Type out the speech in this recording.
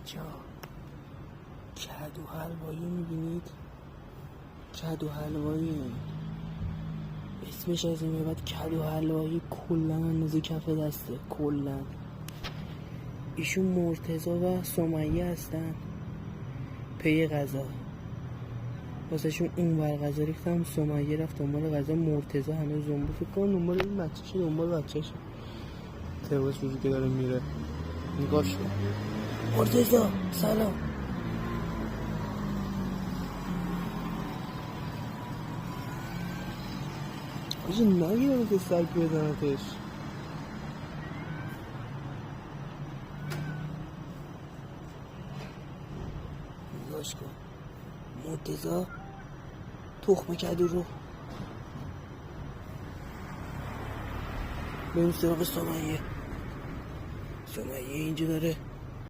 بچه ها کدو حلوایی میبینید؟ کدو حلوایی اسمش از این بعد کدو حلوایی کلا اندازه کف دسته. کلا ایشون مرتضی و سمیه هستن پی غذا، واسه شون اون ور غذا ریختم، سمیه رفت دنبال غذا، مرتضی هنوز زنبو فکر کنم دنبال این بچه‌شه، دنبال بچه‌شه. تواس روزی که داره میره نگاش کن. مرتضی سلام. آجی نگیرم که سگ بزنتش. نگاش کن مرتضی تخم کدو رو. بریم سراغ سمیه. اینجا داره